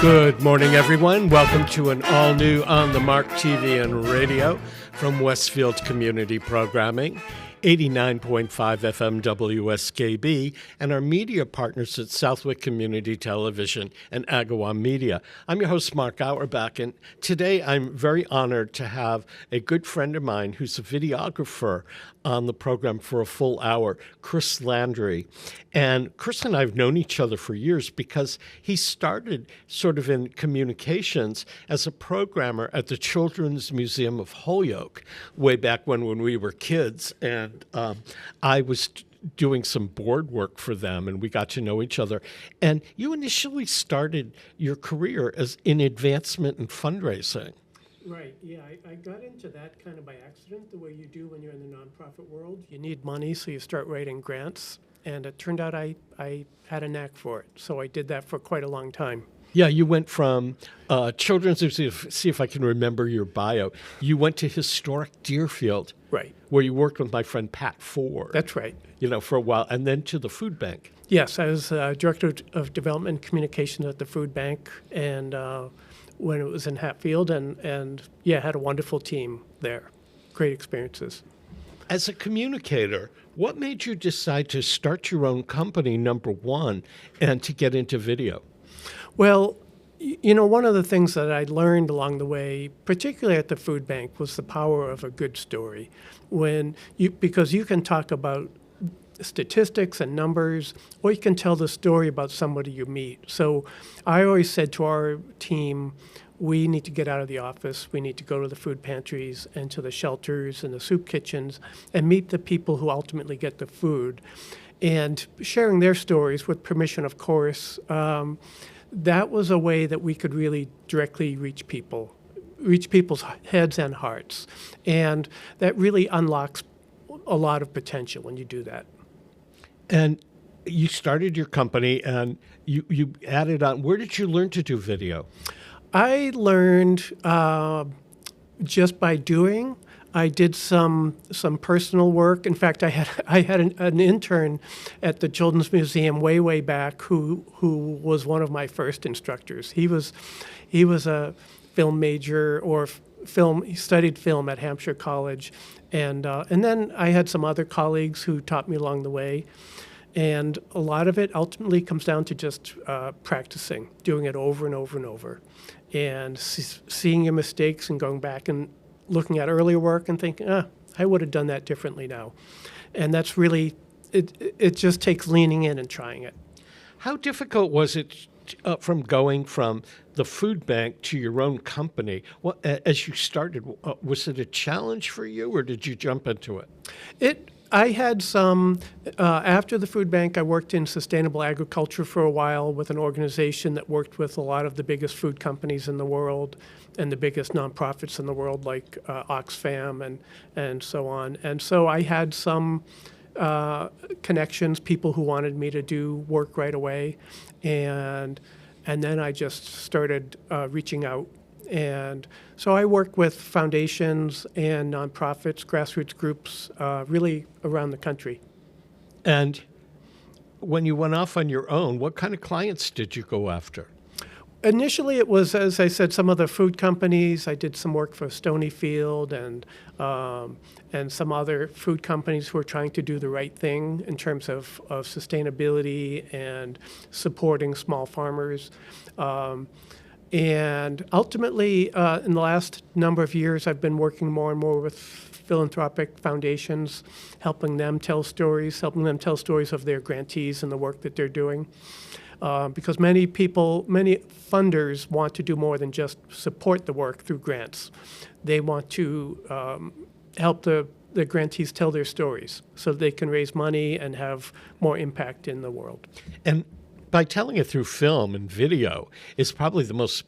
Good morning, everyone. Welcome to an all-new On the Mark TV and radio from Westfield Community Programming, 89.5 FM WSKB, and our media partners at Southwick Community Television and Agawam Media. I'm your host, Mark Auerbach, and today I'm very honored to have a good friend of mine who's a videographer on the program for a full hour, Chris Landry. And Chris and I have known each other for years because he started sort of in communications as a programmer at the Children's Museum of Holyoke way back when we were kids. And I was doing some board work for them, and we got to know each other. And you initially started your career as in advancement and fundraising. Right, yeah, I got into that kind of by accident, the way you do when you're in the nonprofit world. You need money, so you start writing grants, and it turned out I had a knack for it, so I did that for quite a long time. Yeah, you went from Children's Museum, see if I can remember your bio. You went to historic Deerfield, Right. where you worked with my friend Pat Ford. That's right. You know, for a while, and then to the food bank. Yes, I was Director of Development and Communications at the food bank, and when it was in Hatfield, and yeah, had a wonderful team there. Great experiences. As a communicator, what made you decide to start your own company, number one, and to get into video? Well, you know, one of the things that I learned along the way, particularly at the food bank, was the power of a good story. Because you can talk about statistics and numbers, or you can tell the story about somebody you meet. So I always said to our team, we need to get out of the office. We need to go to the food pantries and to the shelters and the soup kitchens and meet the people who ultimately get the food. And sharing their stories, with permission, of course, that was a way that we could really directly reach people's heads and hearts. And that really unlocks a lot of potential when you do that. And you started your company, and you added on. Where did you learn to do video? I learned just by doing. I did some personal work. In fact, I had an intern at the Children's Museum way back who was one of my first instructors. He was a film major or film. He studied film at Hampshire College, and then I had some other colleagues who taught me along the way. And a lot of it ultimately comes down to just practicing, doing it over and over and over, and seeing your mistakes and going back and looking at earlier work and thinking, I would have done that differently now. And that's really, it just takes leaning in and trying it. How difficult was it from going from the food bank to your own company? As you started, was it a challenge for you, or did you jump into it? I had some, after the food bank, I worked in sustainable agriculture for a while with an organization that worked with a lot of the biggest food companies in the world and the biggest nonprofits in the world, like Oxfam and so on. And so I had some connections, people who wanted me to do work right away. And then I just started reaching out. And so I work with foundations and nonprofits, grassroots groups, really around the country. And when you went off on your own, what kind of clients did you go after? Initially, it was, as I said, some of the food companies. I did some work for Stonyfield and some other food companies who are trying to do the right thing in terms of sustainability and supporting small farmers. And ultimately, in the last number of years, I've been working more and more with philanthropic foundations, helping them tell stories of their grantees and the work that they're doing. Because many funders want to do more than just support the work through grants. They want to help the grantees tell their stories so they can raise money and have more impact in the world. And by telling it through film and video is probably the most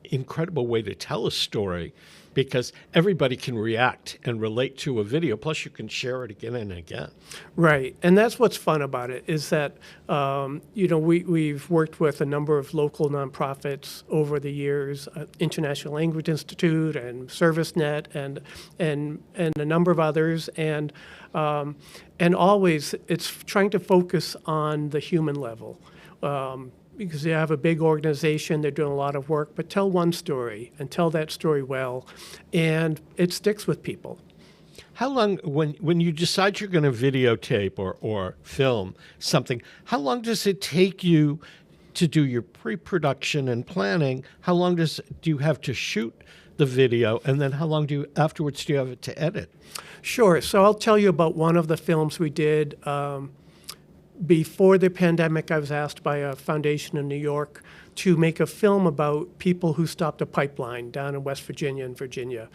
incredible way to tell a story, because everybody can react and relate to a video. Plus, you can share it again and again. Right, and that's what's fun about it, is that we've worked with a number of local nonprofits over the years, International Language Institute and ServiceNet and a number of others, and always it's trying to focus on the human level. because they have a big organization, they're doing a lot of work, but tell one story and tell that story well, and it sticks with people. How long, when you decide you're going to videotape or film something, how long does it take you to do your pre-production and planning? How long do you have to shoot the video, and then how long afterwards do you have it to edit? Sure. So I'll tell you about one of the films we did. Before the pandemic, I was asked by a foundation in New York to make a film about people who stopped a pipeline down in West Virginia and Virginia.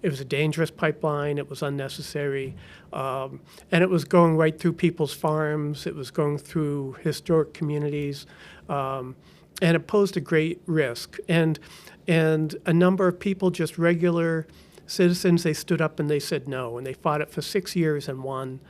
It was a dangerous pipeline. It was unnecessary. And it was going right through people's farms. It was going through historic communities. And it posed a great risk. And a number of people, just regular citizens, they stood up and they said no. And they fought it for 6 years and won.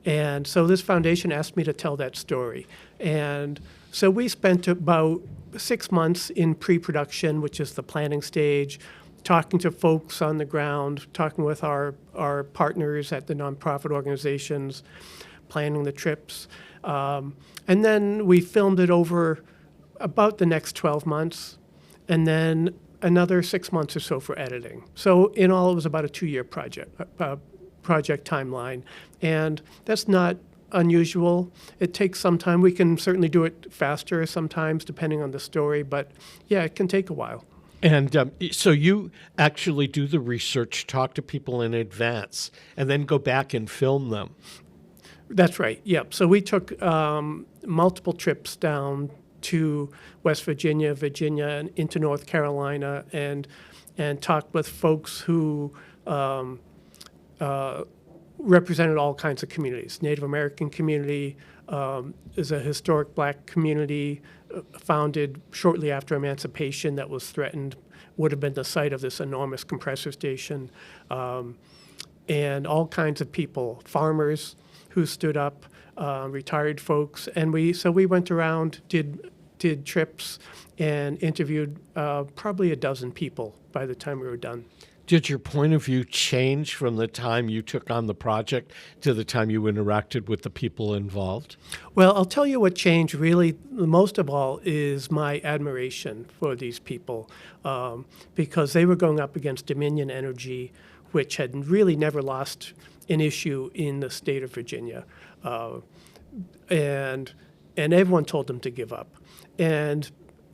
And so this foundation asked me to tell that story. And so we spent about 6 months in pre-production, which is the planning stage, talking to folks on the ground, talking with our partners at the nonprofit organizations, planning the trips. And then we filmed it over about the next 12 months, and then another 6 months or so for editing. So in all, it was about a 2-year project timeline. And that's not unusual. It takes some time. We can certainly do it faster sometimes, depending on the story. But yeah, it can take a while. And so you actually do the research, talk to people in advance, and then go back and film them. That's right. Yep. So we took multiple trips down to West Virginia, and into North Carolina, and talked with folks who represented all kinds of communities. Native American community is a historic black community founded shortly after emancipation that was threatened, would have been the site of this enormous compressor station, and all kinds of people, farmers who stood up, retired folks, and we went around, did trips, and interviewed probably a dozen people by the time we were done. Did your point of view change from the time you took on the project to the time you interacted with the people involved? Well, I'll tell you what changed really most of all is my admiration for these people, because they were going up against Dominion Energy, which had really never lost an issue in the state of Virginia. And everyone told them to give up.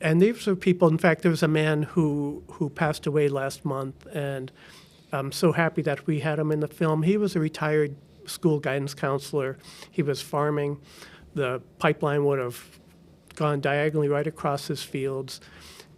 And these are people, in fact, there was a man who passed away last month, and I'm so happy that we had him in the film. He was a retired school guidance counselor. He was farming. The pipeline would have gone diagonally right across his fields.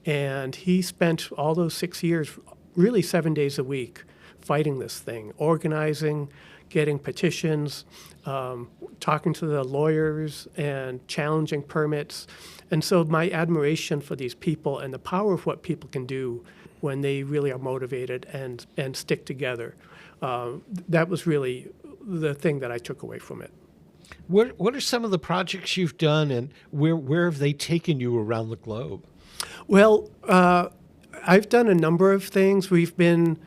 And he spent all those 6 years, really 7 days a week, fighting this thing, organizing, getting petitions, talking to the lawyers and challenging permits. And so my admiration for these people and the power of what people can do when they really are motivated and stick together, that was really the thing that I took away from it. What are some of the projects you've done, and where have they taken you around the globe? Well, I've done a number of things. We've been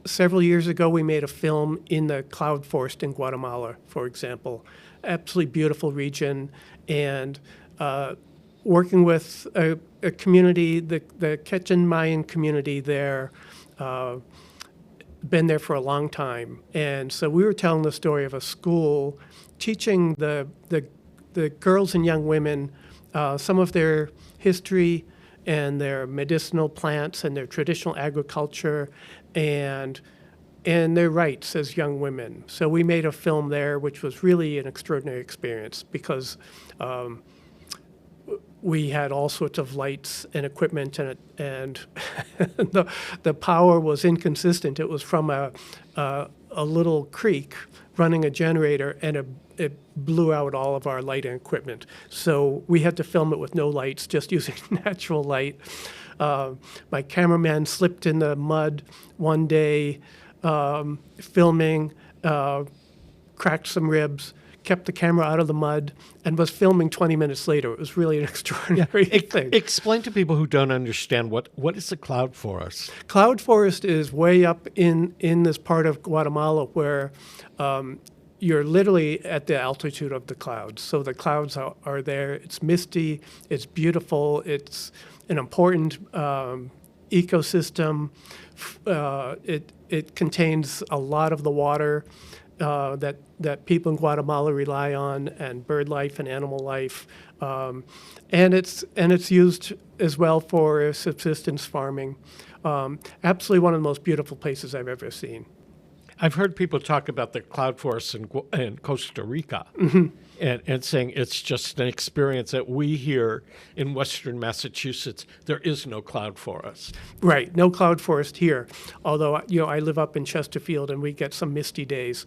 several years ago, we made a film in the cloud forest in Guatemala, for example. Absolutely beautiful region, and working with a community, the Quechan Mayan community there, been there for a long time. And so we were telling the story of a school teaching the girls and young women some of their history and their medicinal plants and their traditional agriculture and their rights as young women. So we made a film there, which was really an extraordinary experience because we had all sorts of lights and equipment, and the power was inconsistent. It was from a little creek running a generator, and it blew out all of our lighting equipment. So we had to film it with no lights, just using natural light. My cameraman slipped in the mud one day, filming, cracked some ribs, kept the camera out of the mud, and was filming 20 minutes later. It was really an extraordinary thing. Explain to people who don't understand, what is a cloud forest? Cloud forest is way up in this part of Guatemala where you're literally at the altitude of the clouds. So the clouds are there. It's misty. It's beautiful. It's an important ecosystem. It contains a lot of the water that people in Guatemala rely on, and bird life and animal life, and it's used as well for subsistence farming. Absolutely one of the most beautiful places I've ever seen. I've heard people talk about the cloud forests in Costa Rica, and saying it's just an experience that we here in Western Massachusetts, there is no cloud forest. Right, no cloud forest here. Although I live up in Chesterfield, and we get some misty days.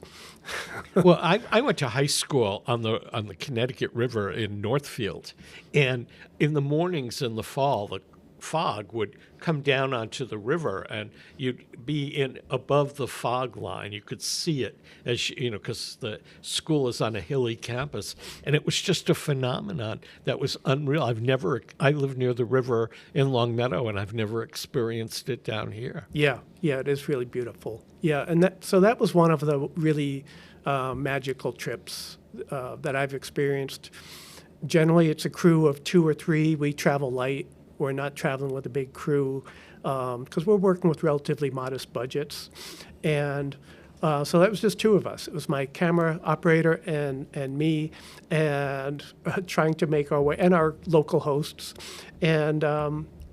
Well, I went to high school on the Connecticut River in Northfield, and in the mornings in the fall, the fog would come down onto the river, and you'd be above the fog line. You could see it as because the school is on a hilly campus, and it was just a phenomenon that was unreal. I live near the river in Long Meadow, and I've never experienced it down here. Yeah, it is really beautiful. Yeah, and that was one of the really magical trips that I've experienced. Generally, it's a crew of 2 or 3. We travel light. We're not traveling with a big crew because we're working with relatively modest budgets. And so that was just 2 of us. It was my camera operator and me, and trying to make our way, and our local hosts. And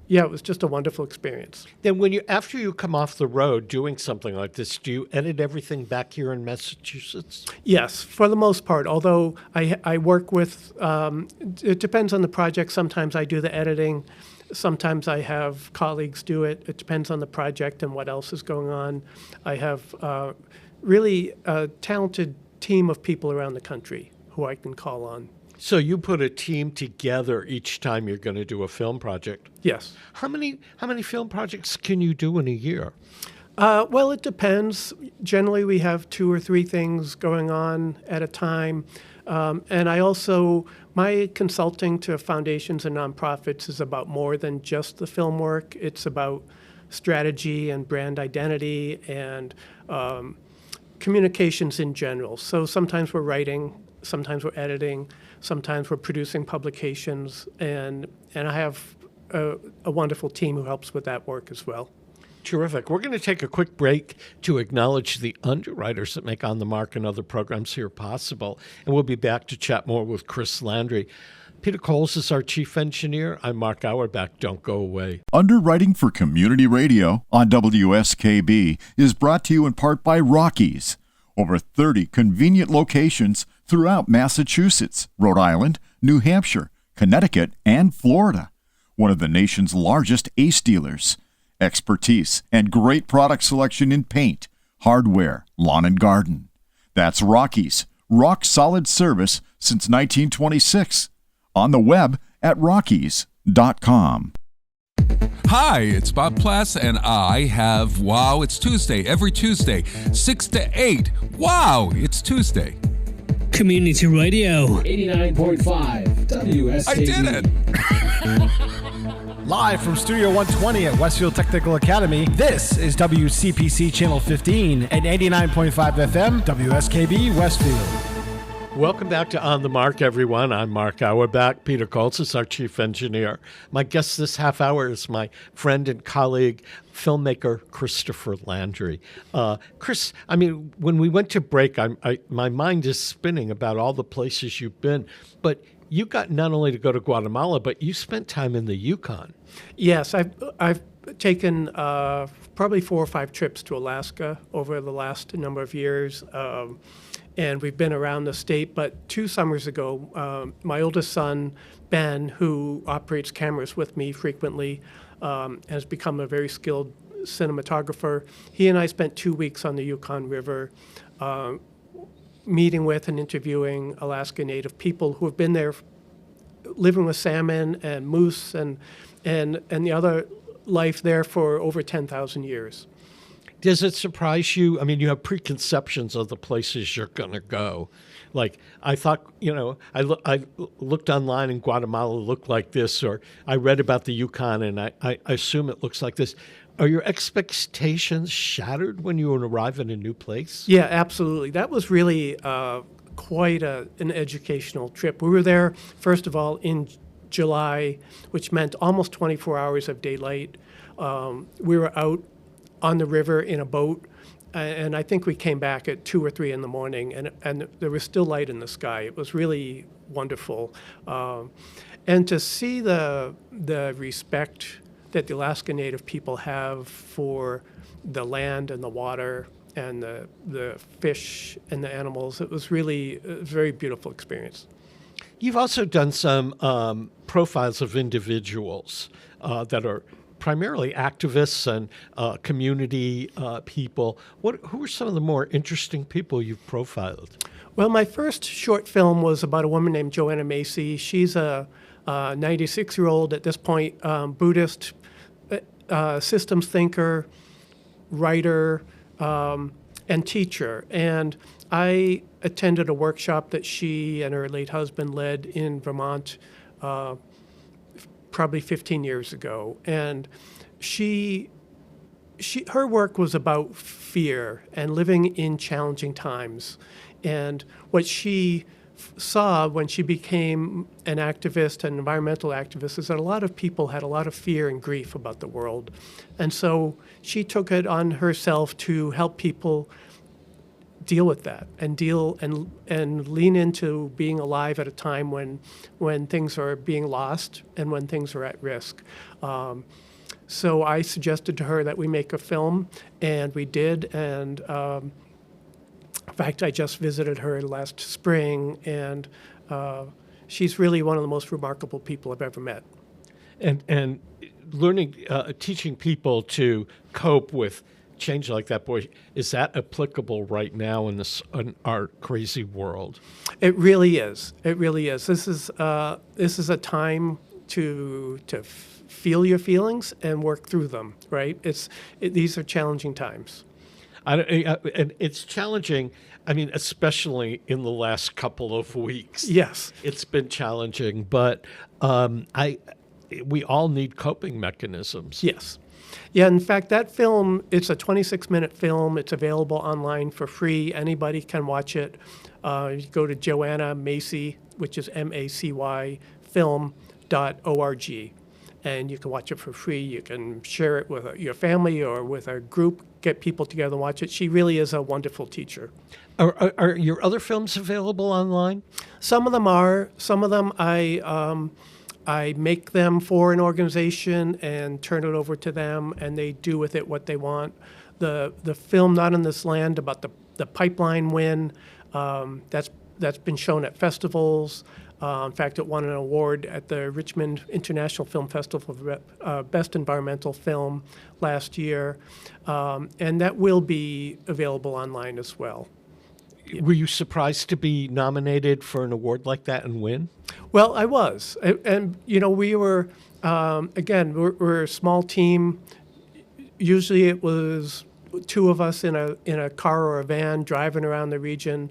it was just a wonderful experience. Then after you come off the road doing something like this, do you edit everything back here in Massachusetts? Yes, for the most part, although I work with, it depends on the project. Sometimes I do the editing. Sometimes I have colleagues do it. It depends on the project and what else is going on. I have really a talented team of people around the country who I can call on. So you put a team together each time you're going to do a film project? Yes. How many film projects can you do in a year? Well, it depends. Generally, we have 2 or 3 things going on at a time. And I also, my consulting to foundations and nonprofits is about more than just the film work. It's about strategy and brand identity and communications in general. So sometimes we're writing, sometimes we're editing, sometimes we're producing publications, and I have a wonderful team who helps with that work as well. Terrific. We're going to take a quick break to acknowledge the underwriters that make On the Mark and other programs here possible, and we'll be back to chat more with Chris Landry. Peter Coles is our chief engineer. I'm Mark Auerbach. Don't go away. Underwriting for Community Radio on WSKB is brought to you in part by Rockies. Over 30 convenient locations throughout Massachusetts, Rhode Island, New Hampshire, Connecticut, and Florida. One of the nation's largest ACE dealers. Expertise and great product selection in paint, hardware, lawn and garden. That's Rockies. Rock solid service since 1926. On the web at rockies.com. Hi, it's Bob Plass, and I have Wow, It's Tuesday, every Tuesday, 6 to 8. Wow, it's Tuesday. Community Radio. 89.5 WSKB. I did it! Live from Studio 120 at Westfield Technical Academy, this is WCPC Channel 15 at 89.5 FM, WSKB Westfield. Welcome back to On the Mark, everyone. I'm Mark Auerbach. Peter Coles is our chief engineer. My guest this half hour is my friend and colleague, filmmaker Christopher Landry. Chris, I mean, when we went to break, my mind is spinning about all the places you've been, but you got not only to go to Guatemala, but you spent time in the Yukon. Yes, I've taken probably 4 or 5 trips to Alaska over the last number of years. And we've been around the state, but 2 summers ago, my oldest son, Ben, who operates cameras with me frequently, has become a very skilled cinematographer. He and I spent 2 weeks on the Yukon River, meeting with and interviewing Alaska Native people who have been there living with salmon and moose and the other life there for over 10,000 years. Does it surprise you? I mean, you have preconceptions of the places you're going to go. Like, I thought, I looked online and Guatemala looked like this, or I read about the Yukon and I assume it looks like this. Are your expectations shattered when you arrive in a new place? Yeah, absolutely. That was really quite an educational trip. We were there, first of all, in July, which meant almost 24 hours of daylight. We were out on the river in a boat, and I think we came back at 2 or 3 in the morning, and there was still light in the sky. It was really wonderful. And to see the respect that the Alaska Native people have for the land and the water and the fish and the animals, it was really a very beautiful experience. You've also done some profiles of individuals that are primarily activists and community people. Who are some of the more interesting people you've profiled? Well, my first short film was about a woman named Joanna Macy. She's a 96-year-old at this point, Buddhist systems thinker, writer, and teacher. And I attended a workshop that she and her late husband led in Vermont probably 15 years ago. And her work was about fear and living in challenging times. And what she saw when she became an activist, an environmental activist, is that a lot of people had a lot of fear and grief about the world. And so she took it on herself to help people deal with that and lean into being alive at a time when things are being lost and when things are at risk. So I suggested to her that we make a film, and we did. And in fact, I just visited her last spring, and she's really one of the most remarkable people I've ever met. And learning, teaching people to cope with change like that, boy, is that applicable right now in our crazy world? It really is. It really is. This is a time to feel your feelings and work through them. Right? These are challenging times. And it's challenging. I mean, especially in the last couple of weeks. Yes, it's been challenging, but we all need coping mechanisms. Yes. Yeah, in fact, that film, it's a 26-minute film. It's available online for free. Anybody can watch it. You go to Joanna Macy, which is MACY, film.org, and you can watch it for free. You can share it with your family or with a group, get people together and watch it. She really is a wonderful teacher. Are your other films available online? Some of them are. Some of them I make them for an organization and turn it over to them, and they do with it what they want. The film Not in This Land about the pipeline win, that's been shown at festivals. In fact, it won an award at the Richmond International Film Festival for Best Environmental Film last year, and that will be available online as well. Were you surprised to be nominated for an award like that and win? Well, I was. And we were, again, we're a small team. Usually it was 2 of us in a car or a van driving around the region,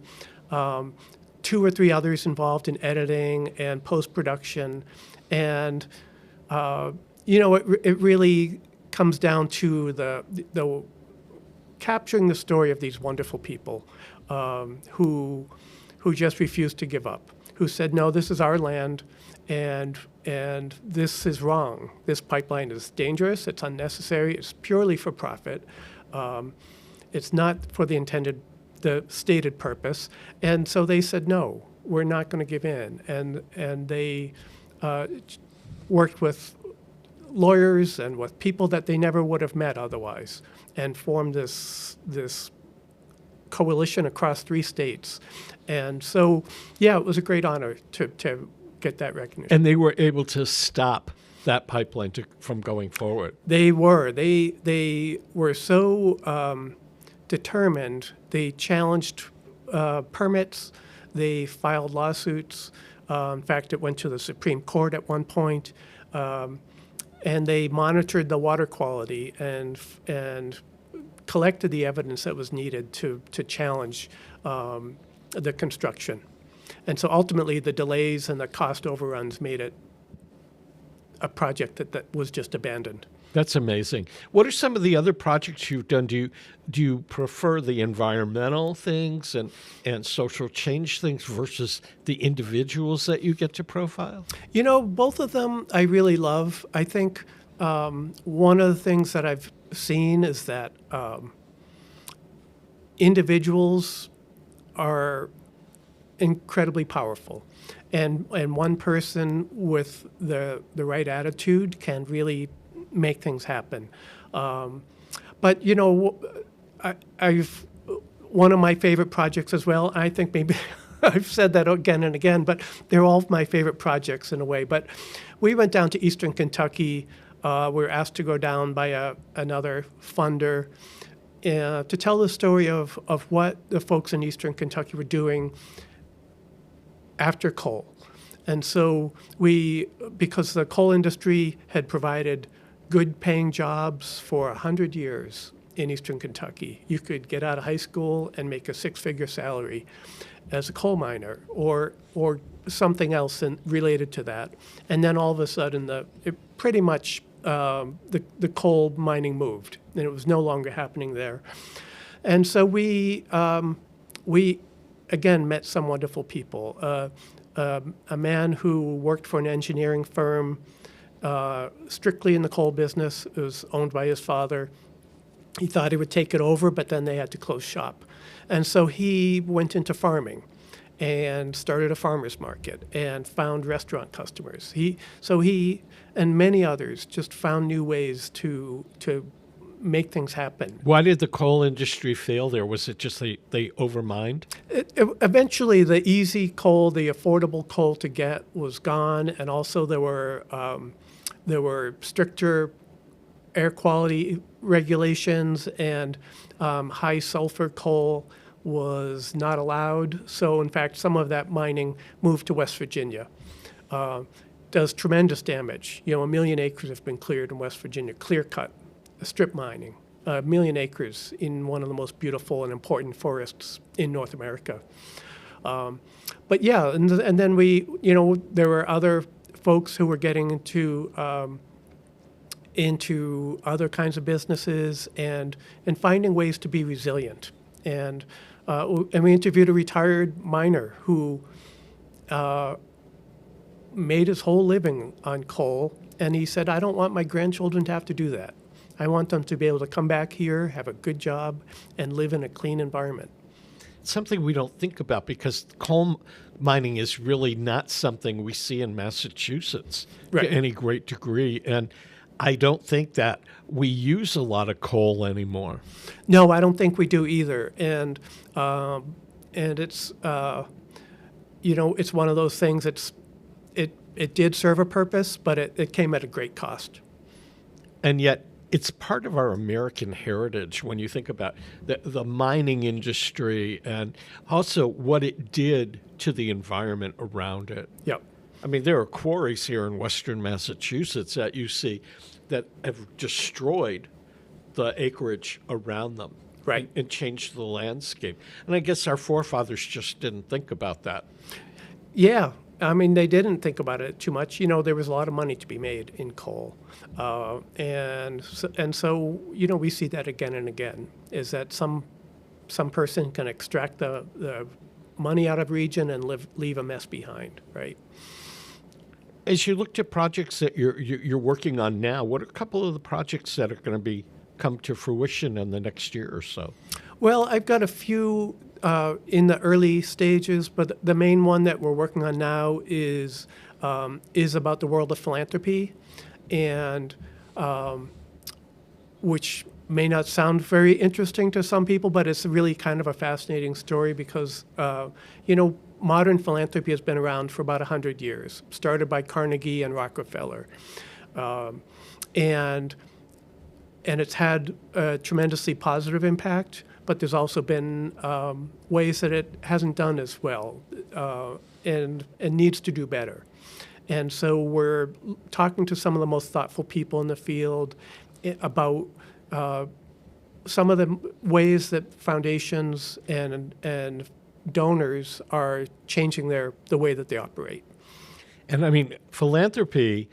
2 or 3 others involved in editing and post-production. And, it really comes down to the capturing the story of these wonderful people who just refused to give up, who said, no, this is our land, and this is wrong. This pipeline is dangerous, it's unnecessary, it's purely for profit. It's not for the stated purpose. And so they said, no, we're not going to give in. And they worked with lawyers and with people that they never would have met otherwise, and formed this coalition across 3 states. And so, yeah, it was a great honor to get that recognition. And they were able to stop that pipeline from going forward. They were. They were so determined. They challenged permits. They filed lawsuits. In fact, it went to the Supreme Court at one point. And they monitored the water quality and collected the evidence that was needed to challenge the construction. And so ultimately the delays and the cost overruns made it a project that was just abandoned. That's amazing. What are some of the other projects you've done? Do you prefer the environmental things and social change things versus the individuals that you get to profile? Both of them I really love. I think one of the things that I've seen is that individuals are incredibly powerful. And one person with the right attitude can really make things happen. But I've one of my favorite projects as well. I think maybe I've said that again and again, but they're all my favorite projects in a way. But we went down to Eastern Kentucky. We were asked to go down by another funder to tell the story of what the folks in Eastern Kentucky were doing after coal. And so because the coal industry had provided good paying jobs for 100 years in Eastern Kentucky. You could get out of high school and make a six-figure salary as a coal miner or something else related to that. And then all of a sudden, the coal mining moved, and it was no longer happening there. And so we again met some wonderful people. A man who worked for an engineering firm strictly in the coal business. It was owned by his father. He thought he would take it over, but then they had to close shop. And so he went into farming and started a farmer's market and found restaurant customers. He and many others just found new ways to make things happen. Why did the coal industry fail there? Was it just they overmined? Eventually, the easy coal, the affordable coal to get was gone, and also there were stricter air quality regulations, and high sulfur coal was not allowed. So, in fact, some of that mining moved to West Virginia. Does tremendous damage. 1 million acres have been cleared in West Virginia, clear cut. Strip mining, 1 million acres in one of the most beautiful and important forests in North America. But yeah, and then there were other folks who were getting into other kinds of businesses and finding ways to be resilient. And we interviewed a retired miner who made his whole living on coal, and he said, I don't want my grandchildren to have to do that. I want them to be able to come back here, have a good job, and live in a clean environment. It's something we don't think about because coal mining is really not something we see in Massachusetts to any great degree. And I don't think that we use a lot of coal anymore. No, I don't think we do either. And it's, it's one of those things it did serve a purpose, but it came at a great cost. And yet, it's part of our American heritage when you think about the mining industry and also what it did to the environment around it. Yep. I mean, there are quarries here in western Massachusetts that you see that have destroyed the acreage around them. Right. And changed the landscape. And I guess our forefathers just didn't think about that. Yeah. I mean, they didn't think about it too much. There was a lot of money to be made in coal. And so, we see that again and again, is that some person can extract the money out of region and leave a mess behind, right? As you looked at projects that you're working on now, what are a couple of the projects that are going to come to fruition in the next year or so? Well, I've got a few in the early stages, but the main one that we're working on now is about the world of philanthropy, and which may not sound very interesting to some people, but it's really kind of a fascinating story because modern philanthropy has been around for about 100 years, started by Carnegie and Rockefeller, and it's had a tremendously positive impact. But there's also been ways that it hasn't done as well and needs to do better. And so we're talking to some of the most thoughtful people in the field about some of the ways that foundations and donors are changing the way that they operate. And I mean, philanthropy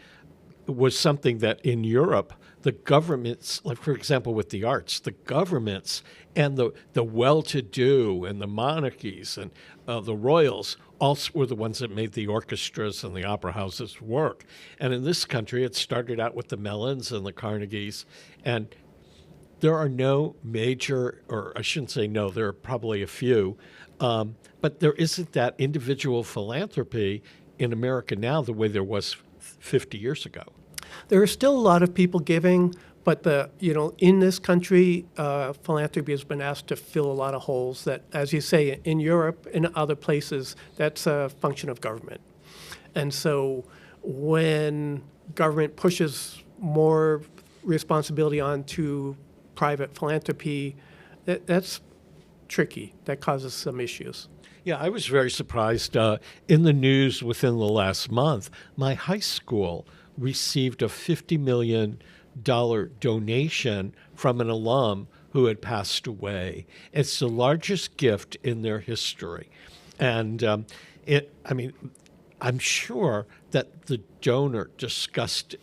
was something that in Europe, the governments, like for example with the arts, the governments and the well-to-do and the monarchies and the royals all were the ones that made the orchestras and the opera houses work. And in this country, it started out with the Mellons and the Carnegies, and there are no major, or I shouldn't say no, there are probably a few, but there isn't that individual philanthropy in America now the way there was 50 years ago. There are still a lot of people giving, but in this country, philanthropy has been asked to fill a lot of holes that, as you say, in Europe and other places, that's a function of government. And so when government pushes more responsibility onto private philanthropy, that's tricky. That causes some issues. Yeah, I was very surprised. In the news within the last month, my high school received a $50 million donation from an alum who had passed away. It's the largest gift in their history. And I'm sure that the donor discussed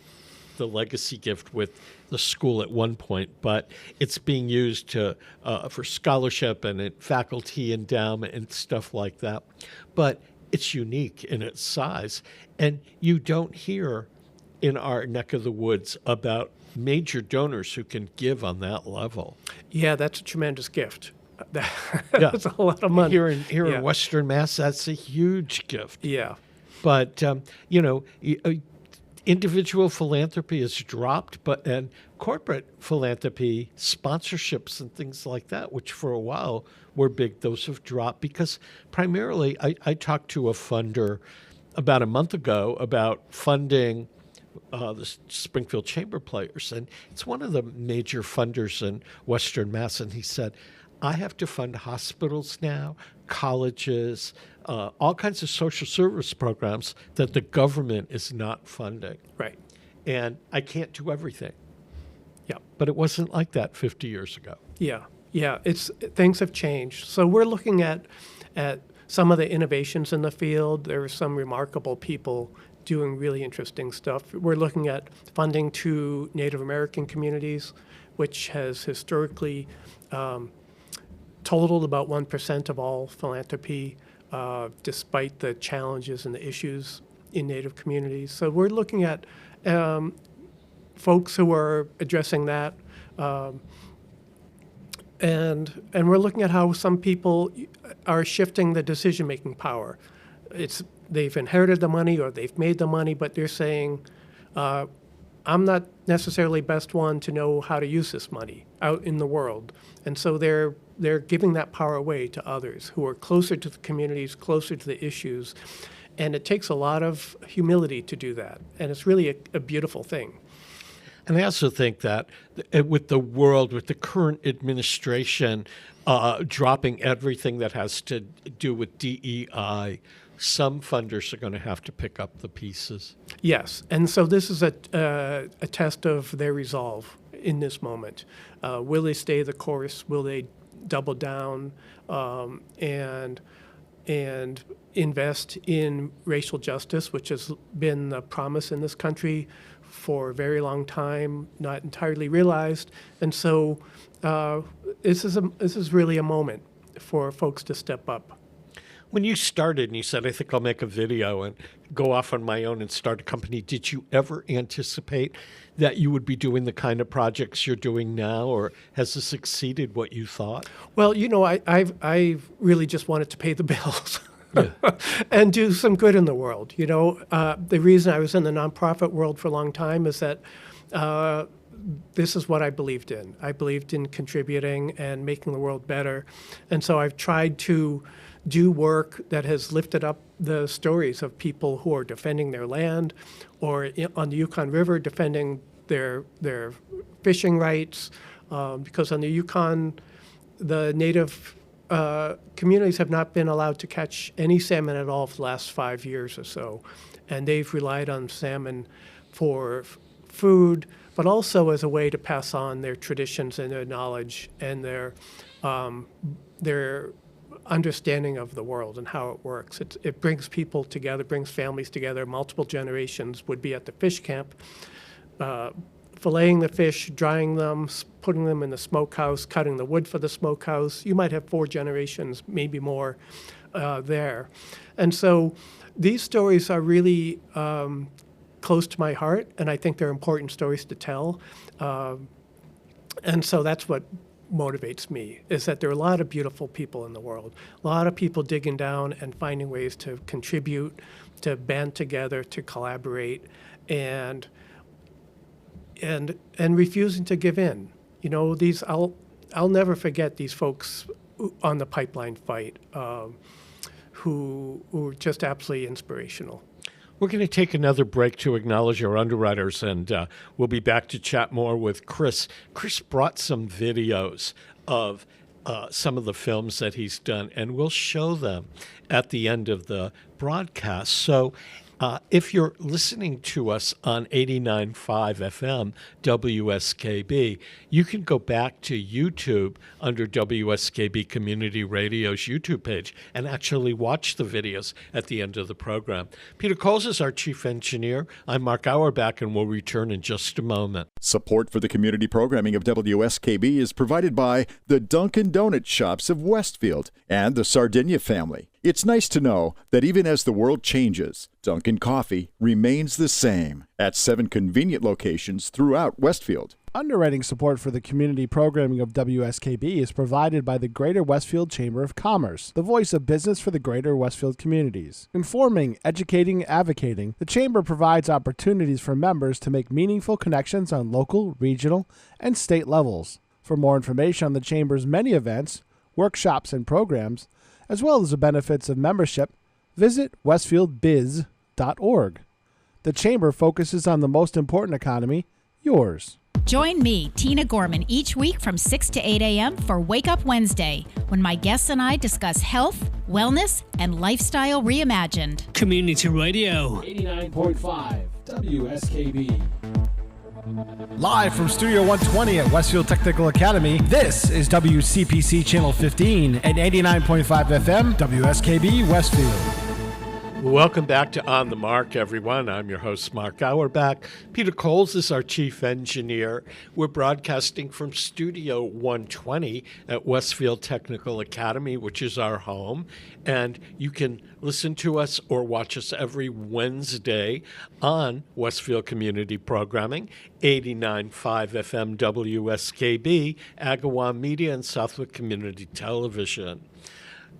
the legacy gift with the school at one point, but it's being used for scholarship and faculty endowment and stuff like that. But it's unique in its size, and you don't hear in our neck of the woods about major donors who can give on that level. Yeah, that's a tremendous gift. That's a lot of money. Here in Western Mass, that's a huge gift. Yeah. But, individual philanthropy has dropped, and corporate philanthropy, sponsorships and things like that, which for a while were big, those have dropped because primarily I talked to a funder about a month ago about funding the Springfield Chamber Players, and it's one of the major funders in Western Mass, and he said, I have to fund hospitals now, colleges, all kinds of social service programs that the government is not funding. Right. And I can't do everything. Yeah. But it wasn't like that 50 years ago. Yeah. Yeah. Things have changed. So we're looking at some of the innovations in the field. There are some remarkable people doing really interesting stuff. We're looking at funding to Native American communities, which has historically totaled about 1% of all philanthropy, despite the challenges and the issues in Native communities. So we're looking at folks who are addressing that, and we're looking at how some people are shifting the decision-making power. They've inherited the money or they've made the money, but they're saying, I'm not necessarily best one to know how to use this money out in the world. And so they're giving that power away to others who are closer to the communities, closer to the issues. And it takes a lot of humility to do that. And it's really a beautiful thing. And I also think that with the world, with the current administration dropping everything that has to do with DEI, some funders are going to have to pick up the pieces. Yes, and so this is a test of their resolve in this moment. Will they stay the course? Will they double down and invest in racial justice, which has been the promise in this country for a very long time, not entirely realized? And so this is really a moment for folks to step up. When you started and you said, I think I'll make a video and go off on my own and start a company, did you ever anticipate that you would be doing the kind of projects you're doing now, or has this exceeded what you thought? Well, I really just wanted to pay the bills. Yeah. And do some good in the world. The reason I was in the nonprofit world for a long time is that this is what I believed in. I believed in contributing and making the world better. And so I've tried to do work that has lifted up the stories of people who are defending their land, or on the Yukon River defending their fishing rights, because on the Yukon, the Native communities have not been allowed to catch any salmon at all for the last 5 years or so, and they've relied on salmon for food, but also as a way to pass on their traditions and their knowledge and their understanding of the world and how it works. It brings people together, brings families together. Multiple generations would be at the fish camp. filleting the fish, drying them, putting them in the smokehouse, cutting the wood for the smokehouse. You might have 4 generations, maybe more, there. And so these stories are really close to my heart, and I think they're important stories to tell. And so that's what motivates me, is that there are a lot of beautiful people in the world, a lot of people digging down and finding ways to contribute, to band together, to collaborate, and refusing to give in. You know, I'll never forget these folks on the pipeline fight who were just absolutely inspirational. We're going to take another break to acknowledge our underwriters, and we'll be back to chat more with Chris. Chris brought some videos of some of the films that he's done, and we'll show them at the end of the broadcast. So if you're listening to us on 89.5 FM WSKB, you can go back to YouTube under WSKB Community Radio's YouTube page and actually watch the videos at the end of the program. Peter Coles is our chief engineer. I'm Mark Auerbach, and we'll return in just a moment. Support for the community programming of WSKB is provided by the Dunkin' Donut Shops of Westfield and the Sardinia family. It's nice to know that even as the world changes, Dunkin' Coffee remains the same at 7 convenient locations throughout Westfield. Underwriting support for the community programming of WSKB is provided by the Greater Westfield Chamber of Commerce, the voice of business for the Greater Westfield communities. Informing, educating, advocating, the Chamber provides opportunities for members to make meaningful connections on local, regional, and state levels. For more information on the Chamber's many events, workshops, and programs, as well as the benefits of membership, visit westfieldbiz.org. The Chamber focuses on the most important economy, yours. Join me, Tina Gorman, each week from 6 to 8 a.m. for Wake Up Wednesday, when my guests and I discuss health, wellness, and lifestyle reimagined. Community Radio. 89.5 WSKB. Live from Studio 120 at Westfield Technical Academy, this is WCPC Channel 15 and 89.5 FM WSKB Westfield. Welcome back to On the Mark, everyone. I'm your host, Mark Auerbach. Peter Coles is our chief engineer. We're broadcasting from Studio 120 at Westfield Technical Academy, which is our home. And you can listen to us or watch us every Wednesday on Westfield Community Programming, 89.5 FM WSKB, Agawam Media, and Southwick Community Television.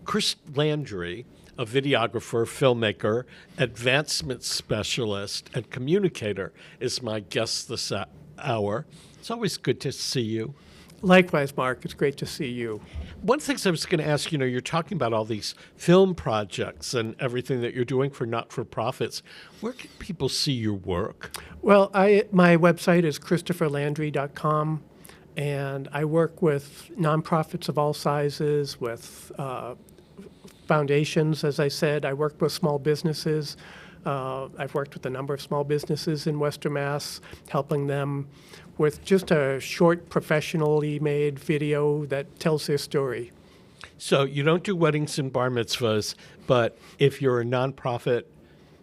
Chris Landry, a videographer, filmmaker, advancement specialist, and communicator, is my guest this hour. It's always good to see you. Likewise, Mark. It's great to see you. One thing I was going to ask, you're talking about all these film projects and everything that you're doing for not-for-profits. Where can people see your work? Well, my website is christopherlandry.com, and I work with nonprofits of all sizes, with foundations, as I said. I work with small businesses. I've worked with a number of small businesses in Western Mass, helping them with just a short, professionally made video that tells their story. So you don't do weddings and bar mitzvahs, but if you're a nonprofit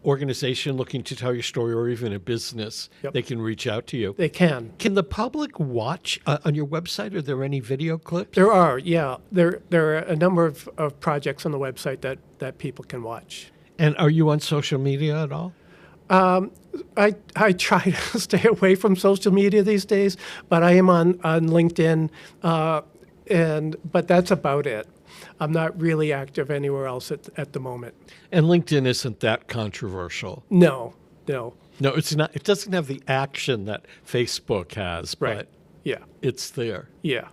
organization looking to tell your story, or even a business, Yep. they can reach out to you. They can. Can the public watch on your website? Are there any video clips? There are, yeah. There are a number of projects on the website that people can watch. And are you on social media at all? I try to stay away from social media these days, but I am on LinkedIn, but that's about it. I'm not really active anywhere else at the moment. And LinkedIn isn't that controversial. No. No, it's not. It doesn't have the action that Facebook has, Right. but Yeah. it's there. Yeah.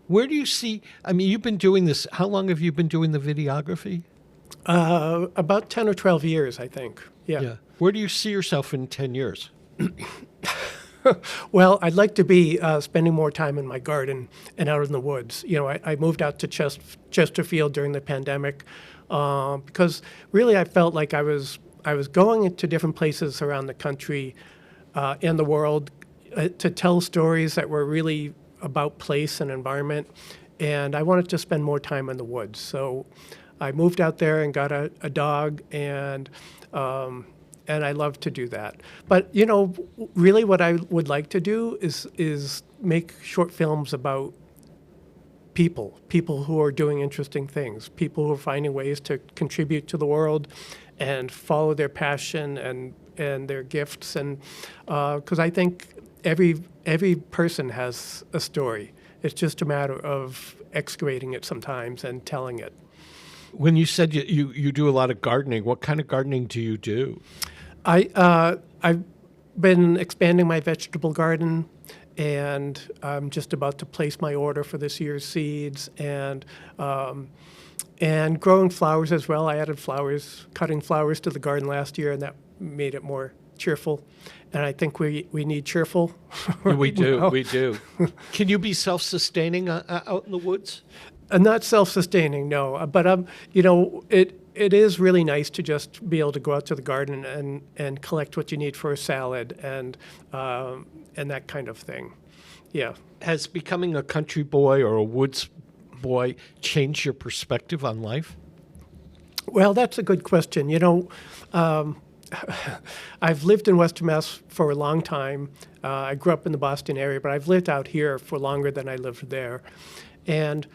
Where do you see, you've been doing this, how long have you been doing the videography? About 10 or 12 years, I think. Yeah. Where do you see yourself in 10 years? Well, I'd like to be spending more time in my garden and out in the woods. I moved out to Chesterfield during the pandemic because really I felt like I was going into different places around the country and the world to tell stories that were really about place and environment, and I wanted to spend more time in the woods. So I moved out there and got a dog, and I love to do that. But really, what I would like to do is make short films about people who are doing interesting things, people who are finding ways to contribute to the world and follow their passion and their gifts. And because I think every person has a story. It's just a matter of excavating it sometimes and telling it. When you said you do a lot of gardening, what kind of gardening do you do? I've been expanding my vegetable garden, and I'm just about to place my order for this year's seeds, and growing flowers as well. I added cutting flowers to the garden last year, and that made it more cheerful. And I think we need cheerful. We do. Can you be self-sustaining out in the woods? Not self-sustaining, no. But it is really nice to just be able to go out to the garden and collect what you need for a salad and that kind of thing. Yeah. Has becoming a country boy or a woods boy changed your perspective on life? Well, that's a good question. I've lived in Western Mass for a long time. I grew up in the Boston area, but I've lived out here for longer than I lived there. And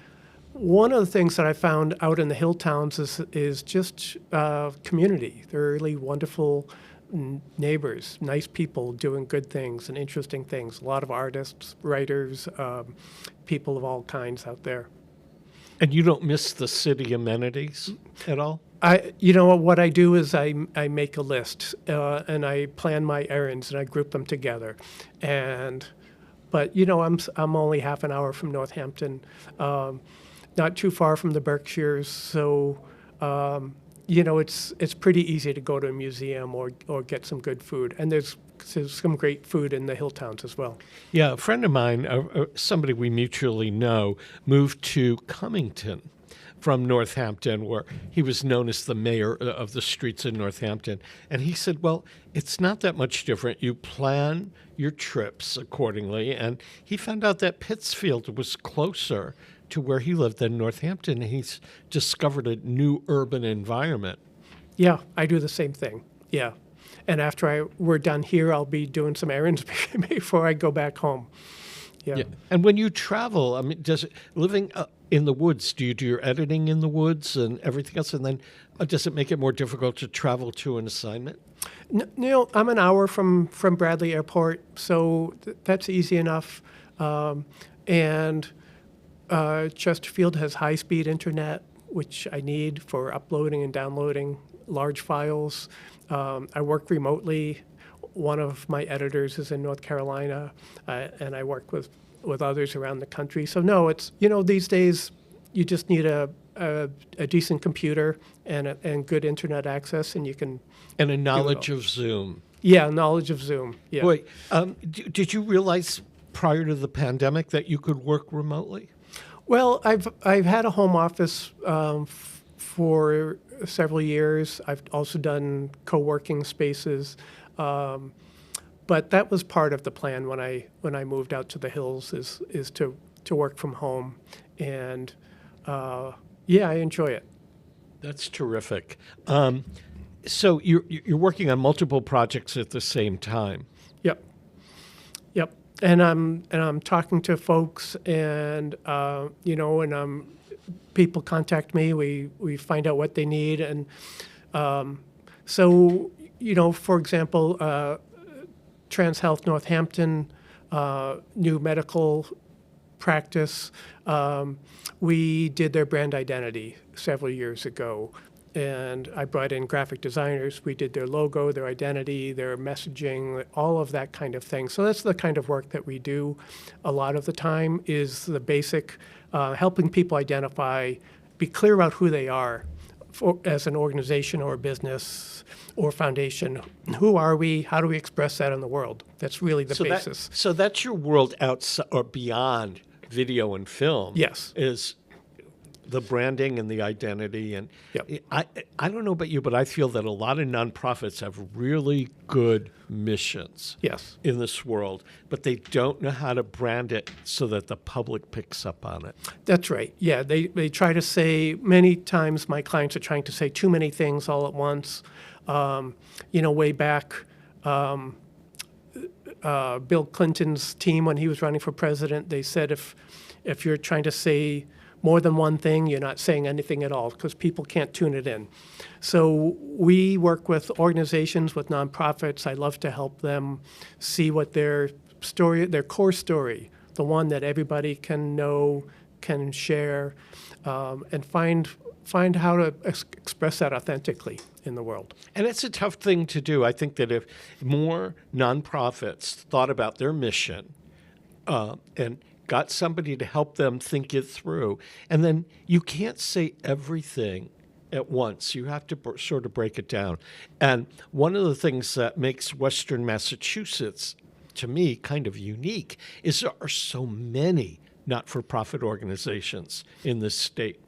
one of the things that I found out in the hill towns is just community. They're really wonderful neighbors, nice people doing good things and interesting things. A lot of artists, writers, people of all kinds out there. And you don't miss the city amenities at all? What I do is I make a list and I plan my errands and I group them together. But I'm only half an hour from Northampton, not too far from the Berkshires, so it's pretty easy to go to a museum or get some good food. And there's some great food in the hill towns as well. Yeah, a friend of mine, somebody we mutually know, moved to Cummington from Northampton, where he was known as the mayor of the streets in Northampton. And he said, well, it's not that much different. You plan your trips accordingly. And he found out that Pittsfield was closer to where he lived than Northampton. And he's discovered a new urban environment. Yeah, I do the same thing. Yeah. And after we're done here, I'll be doing some errands before I go back home. Yeah. And when you travel, I mean, living in the woods, do you do your editing in the woods and everything else? And then does it make it more difficult to travel to an assignment? No, I'm an hour from Bradley Airport, so that's easy enough. And Chesterfield has high-speed internet, which I need for uploading and downloading large files. I work remotely. One of my editors is in North Carolina, and I work with others around the country. So no, it's these days you just need a decent computer and good internet access, and you can a knowledge of Zoom. Yeah, knowledge of Zoom. Yeah. Boy, did you realize prior to the pandemic that you could work remotely? Well, I've had a home office for several years. I've also done co-working spaces. But that was part of the plan when I moved out to the hills is to work from home, and I enjoy it. That's terrific. So you're working on multiple projects at the same time. Yep. And I'm talking to folks, and people contact me. We find out what they need, and so. For example, Trans Health Northampton, new medical practice, we did their brand identity several years ago. And I brought in graphic designers. We did their logo, their identity, their messaging, all of that kind of thing. So that's the kind of work that we do a lot of the time is the basic, helping people identify, be clear about who they are as an organization or a business or foundation. Who are we? How do we express that in the world? That's really the basis. So that's your world outside or beyond video and film. Yes. Is the branding and the identity. And yep. I don't know about you, but I feel that a lot of nonprofits have really good missions yes. in this world, but they don't know how to brand it so that the public picks up on it. That's right. Yeah, they try to say, many times my clients are trying to say too many things all at once. Way back, Bill Clinton's team, when he was running for president, they said if you're trying to say more than one thing, you're not saying anything at all because people can't tune it in. So we work with organizations, with nonprofits. I love to help them see what their story, their core story, the one that everybody can know, can share, and find how to express that authentically in the world. And it's a tough thing to do. I think that if more nonprofits thought about their mission and got somebody to help them think it through, and then you can't say everything at once. You have to sort of break it down. And one of the things that makes Western Massachusetts, to me, kind of unique is there are so many not-for-profit organizations in this state.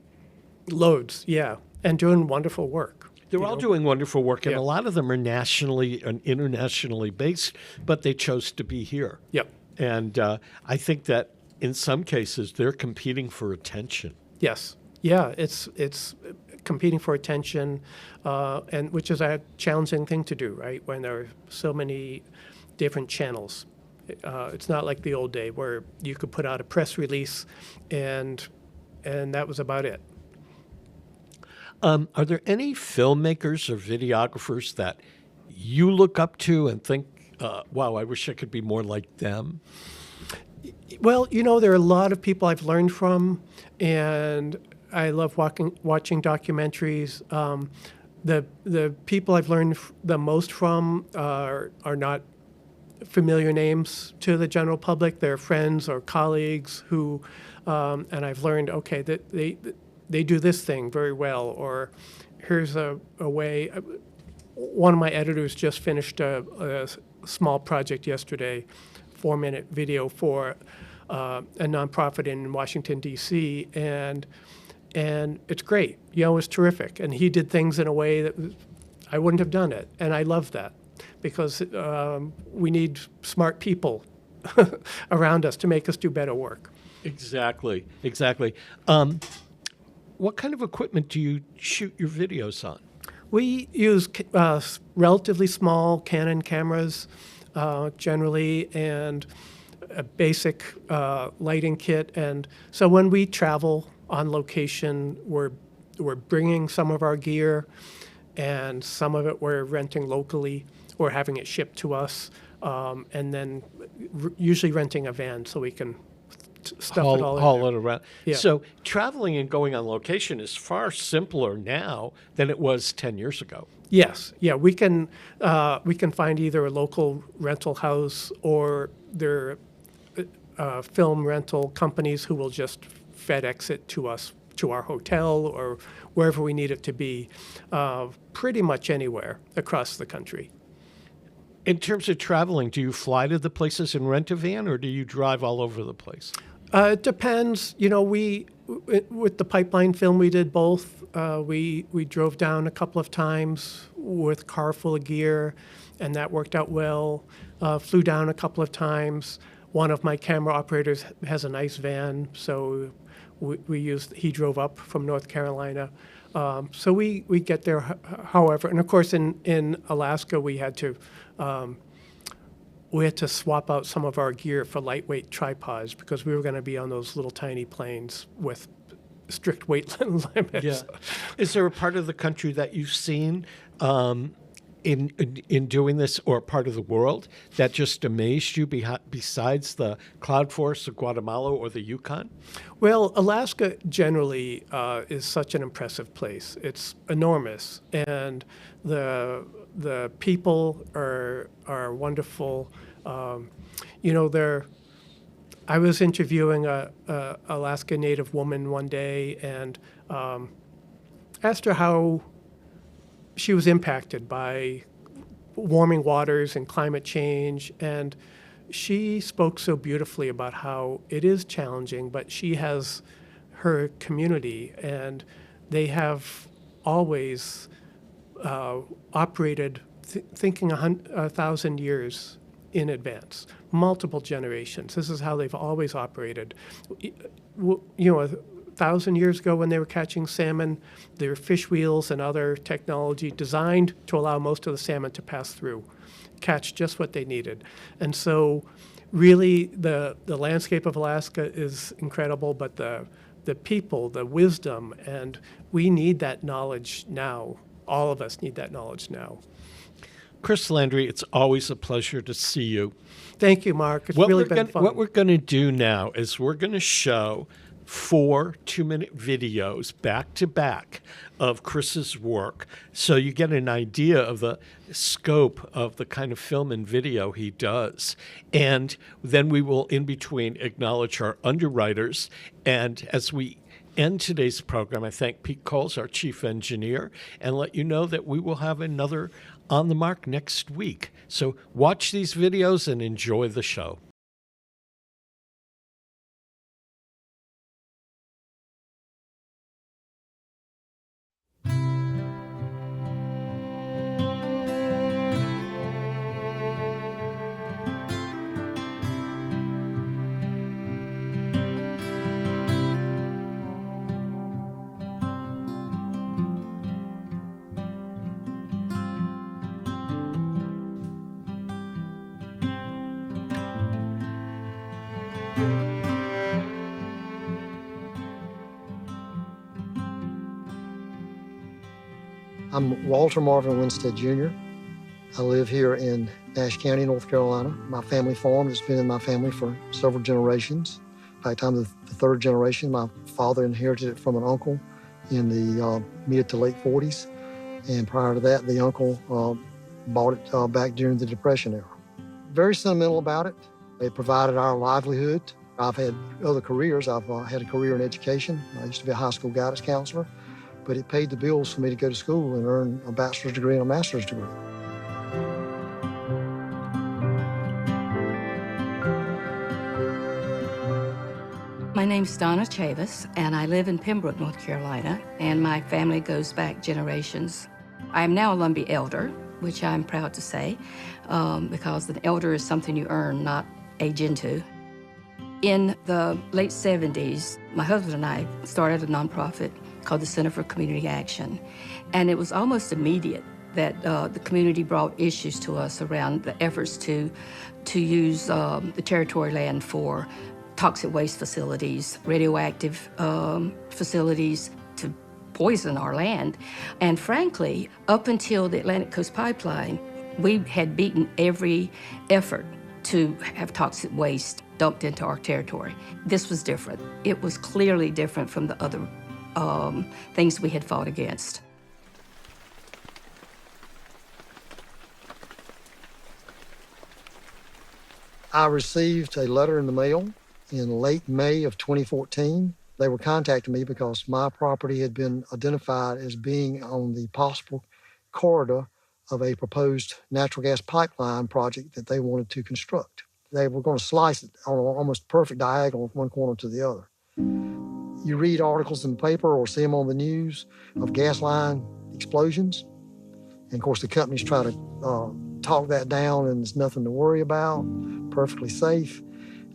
Loads, yeah, and doing wonderful work. They're all doing wonderful work, and Yeah. a lot of them are nationally and internationally based, but they chose to be here. Yep. And I think that in some cases they're competing for attention. Yes. Yeah, it's competing for attention, and which is a challenging thing to do, right? When there are so many different channels. It's not like the old day where you could put out a press release and that was about it. Are there any filmmakers or videographers that you look up to and think, wow, I wish I could be more like them? Well, there are a lot of people I've learned from, and I love watching documentaries. The people I've learned the most from are not familiar names to the general public. They're friends or colleagues who, and I've learned, okay, that they do this thing very well, or here's a way. One of my editors just finished a small project yesterday, 4-minute video for a nonprofit in Washington, D.C., and it's great. It's terrific. And he did things in a way that I wouldn't have done it, and I love that because we need smart people around us to make us do better work. Exactly. What kind of equipment do you shoot your videos on? We use relatively small Canon cameras generally, and a basic lighting kit. And so when we travel on location, we're bringing some of our gear, and some of it we're renting locally or having it shipped to us, and then usually renting a van so we can stuff it all in haul there. it around. Yeah. So traveling and going on location is far simpler now than it was 10 years ago. Yes, yeah, we can find either a local rental house or there are film rental companies who will just FedEx it to us, to our hotel or wherever we need it to be, pretty much anywhere across the country. In terms of traveling, do you fly to the places and rent a van, or do you drive all over the place? It depends. We with the pipeline film, we did both. We drove down a couple of times with a car full of gear, and that worked out well. Flew down a couple of times. One of my camera operators has a nice van, so he drove up from North Carolina. So we get there, however, and of course in Alaska we had to swap out some of our gear for lightweight tripods because we were going to be on those little tiny planes with strict weight limits. Yeah. Is there a part of the country that you've seen in doing this, or a part of the world that just amazed you besides the cloud forests of Guatemala or the Yukon? Well, Alaska generally is such an impressive place. It's enormous, and the people are wonderful. I was interviewing a Alaska Native woman one day and asked her how she was impacted by warming waters and climate change, and she spoke so beautifully about how it is challenging, but she has her community, and they have always operated thinking 1,000 years in advance, multiple generations. This is how they've always operated. 1,000 years ago when they were catching salmon, there were fish wheels and other technology designed to allow most of the salmon to pass through, catch just what they needed. And so really the landscape of Alaska is incredible, but the people, the wisdom, and we need that knowledge now. All of us need that knowledge now. Chris Landry, it's always a pleasure to see you. Thank you, Mark. It's really been fun. What we're going to do now is we're going to show 4 2-minute videos back to back of Chris's work, so you get an idea of the scope of the kind of film and video he does. And then we will, in between, acknowledge our underwriters. And as we end today's program, I thank Pete Coles, our chief engineer, and let you know that we will have another On the Mark next week. So watch these videos and enjoy the show. I'm Walter Marvin Winstead Jr. I live here in Nash County, North Carolina. My family farm has been in my family for several generations. In fact, I'm the third generation. My father inherited it from an uncle in the mid to late 40s. And prior to that, the uncle bought it back during the Depression era. Very sentimental about it. It provided our livelihood. I've had other careers. I've had a career in education. I used to be a high school guidance counselor, but it paid the bills for me to go to school and earn a bachelor's degree and a master's degree. My name's Donna Chavis, and I live in Pembroke, North Carolina, and my family goes back generations. I am now a Lumbee elder, which I'm proud to say, because an elder is something you earn, not age into. In the late 70s, my husband and I started a nonprofit called the Center for Community Action, and it was almost immediate that the community brought issues to us around the efforts to use the territory land for toxic waste facilities, radioactive facilities to poison our land. And frankly, up until the Atlantic Coast Pipeline, we had beaten every effort to have toxic waste dumped into our territory. This was different. It was clearly different from the other things we had fought against. I received a letter in the mail in late May of 2014. They were contacting me because my property had been identified as being on the possible corridor of a proposed natural gas pipeline project that they wanted to construct. They were going to slice it on an almost perfect diagonal from one corner to the other. You read articles in the paper or see them on the news of gas line explosions. And of course, the companies try to talk that down and it's nothing to worry about, perfectly safe.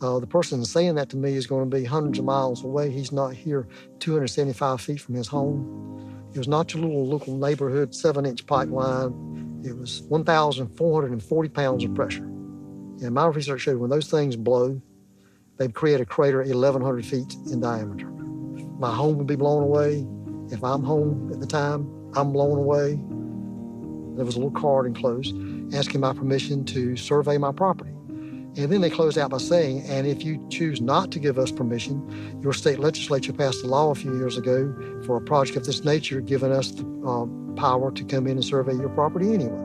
The person saying that to me is going to be hundreds of miles away. He's not here 275 feet from his home. It was not your little local neighborhood 7-inch pipeline. It was 1,440 pounds of pressure. And my research showed when those things blow, they create a crater 1,100 feet in diameter. My home would be blown away. If I'm home at the time, I'm blown away. There was a little card enclosed asking my permission to survey my property. And then they closed out by saying, and if you choose not to give us permission, your state legislature passed a law a few years ago for a project of this nature, giving us the power to come in and survey your property anyway.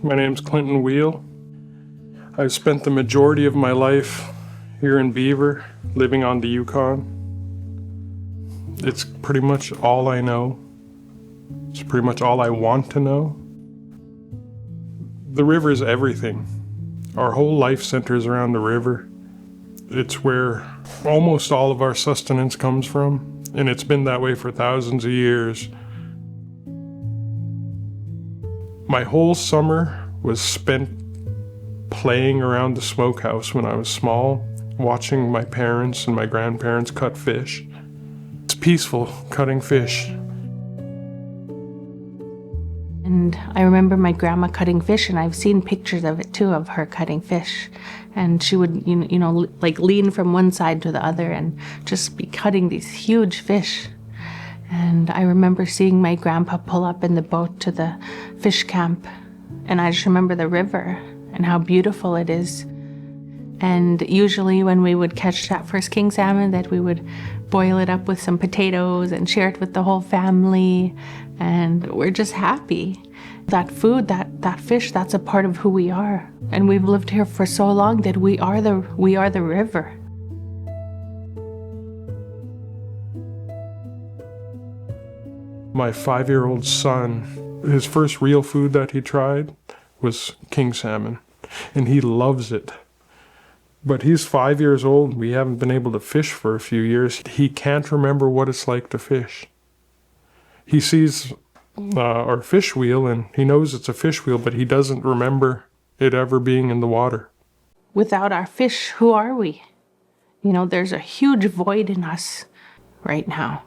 My name's Clinton Wheel. I've spent the majority of my life here in Beaver, living on the Yukon. It's pretty much all I know. It's pretty much all I want to know. The river is everything. Our whole life centers around the river. It's where almost all of our sustenance comes from, and it's been that way for thousands of years. My whole summer was spent playing around the smokehouse when I was small, watching my parents and my grandparents cut fish. It's peaceful, cutting fish. And I remember my grandma cutting fish, and I've seen pictures of it too, of her cutting fish. And she would, like lean from one side to the other and just be cutting these huge fish. And I remember seeing my grandpa pull up in the boat to the fish camp. And I just remember the river and how beautiful it is. And usually when we would catch that first king salmon, that we would boil it up with some potatoes and share it with the whole family. And we're just happy. That food, that fish, that's a part of who we are. And we've lived here for so long that we are the river. My 5-year-old son, his first real food that he tried was king salmon, and he loves it. But he's 5 years old. We haven't been able to fish for a few years. He can't remember what it's like to fish. He sees our fish wheel, and he knows it's a fish wheel, but he doesn't remember it ever being in the water. Without our fish, who are we? There's a huge void in us right now.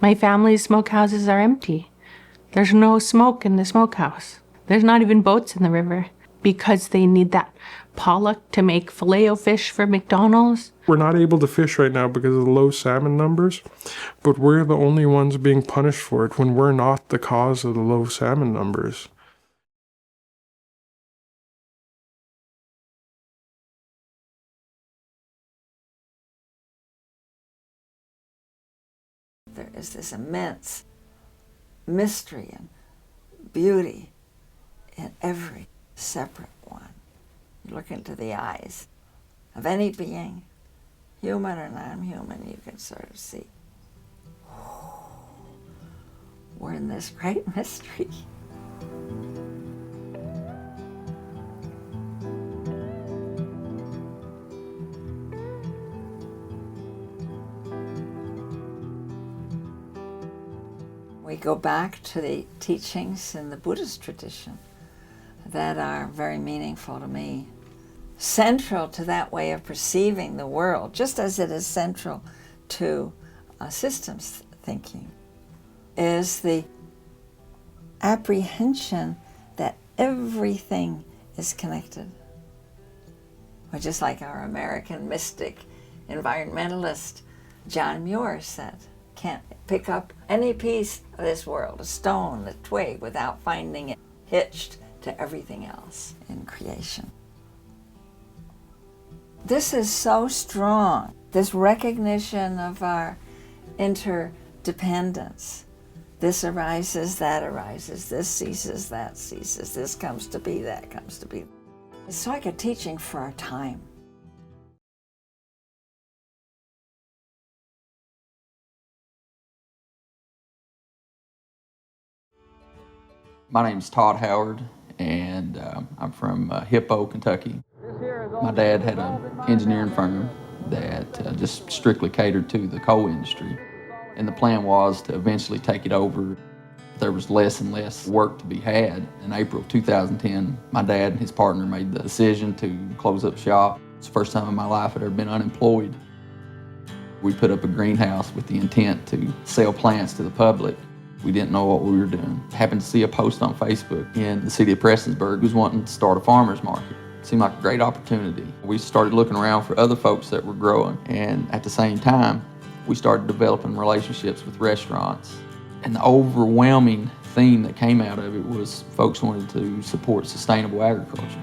My family's smokehouses are empty. There's no smoke in the smokehouse. There's not even boats in the river because they need that pollock to make filet-o-fish for McDonald's. We're not able to fish right now because of the low salmon numbers, but we're the only ones being punished for it when we're not the cause of the low salmon numbers. There is this immense mystery and beauty in every separate one. You look into the eyes of any being, human or non-human, you can sort of see, oh, we're in this great mystery. We go back to the teachings in the Buddhist tradition that are very meaningful to me. Central to that way of perceiving the world, just as it is central to systems thinking, is the apprehension that everything is connected. Or just like our American mystic environmentalist John Muir said, can't pick up any piece of this world, a stone, a twig, without finding it hitched to everything else in creation. This is so strong, this recognition of our interdependence. This arises, that arises, this ceases, that ceases, this comes to be, that comes to be. It's like a teaching for our time. My name's Todd Howard, and I'm from Hippo, Kentucky. My dad had an engineering firm that just strictly catered to the coal industry, and the plan was to eventually take it over. There was less and less work to be had. In April of 2010, my dad and his partner made the decision to close up shop. It's the first time in my life I'd ever been unemployed. We put up a greenhouse with the intent to sell plants to the public. We didn't know what we were doing. Happened to see a post on Facebook in the city of Prestonsburg who's wanting to start a farmer's market. Seemed like a great opportunity. We started looking around for other folks that were growing, and at the same time, we started developing relationships with restaurants. And the overwhelming theme that came out of it was folks wanted to support sustainable agriculture.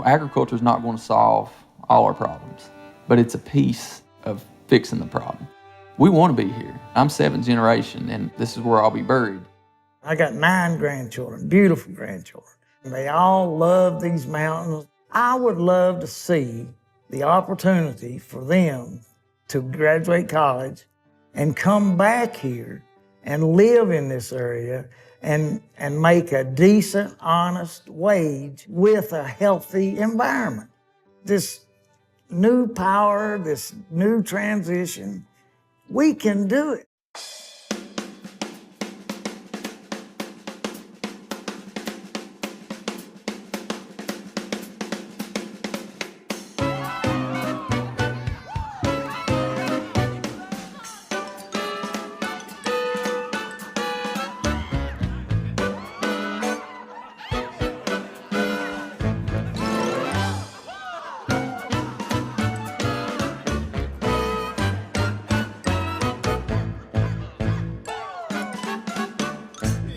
Agriculture is not going to solve all our problems, but it's a piece of fixing the problem. We want to be here. I'm 7th generation, and this is where I'll be buried. I got 9 grandchildren, beautiful grandchildren. They all love these mountains. I would love to see the opportunity for them to graduate college and come back here and live in this area and make a decent, honest wage with a healthy environment. This new power, this new transition, we can do it.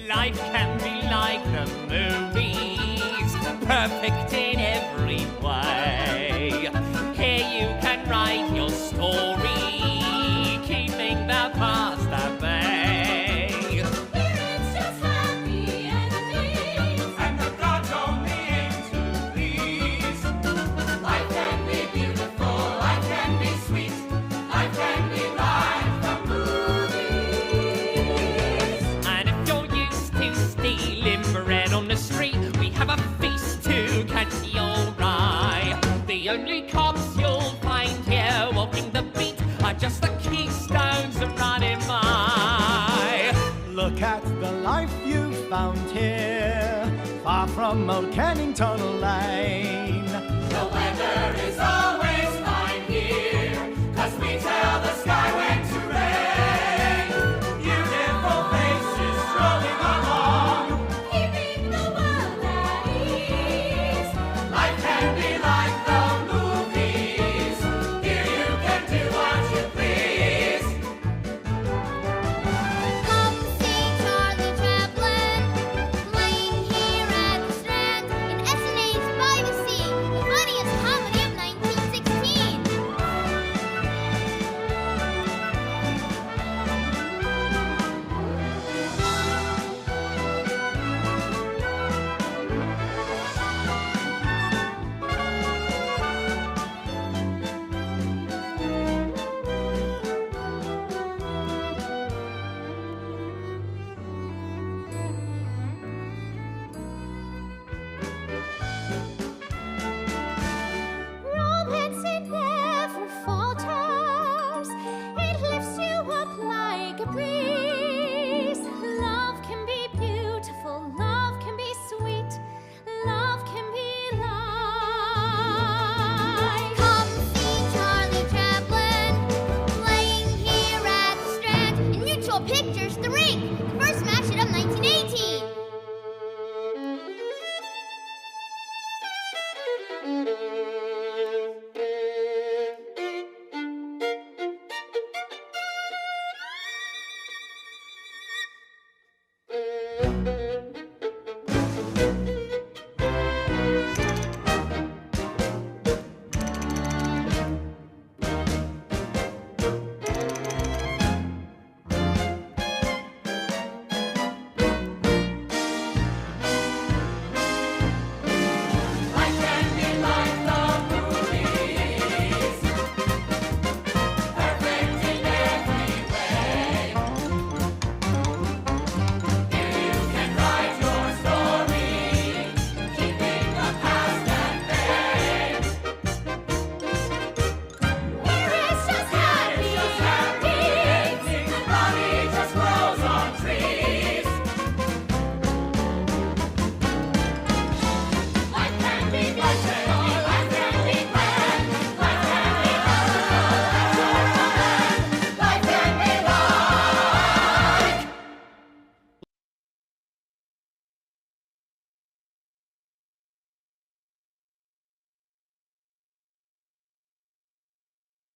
Life can be like the movies, perfect in every way. Here you can write your story, keeping the past at bay. It's just happy endings, and the gods only aim to please. Life can be beautiful, life can be sweet, life can be like the movies. And if you're used to stealing bread on the street, we have a feast to catch your eye. The only cops you'll find here walking the beat are just the keystones of running by. Look at the life you found here, far from old Kennington Lane.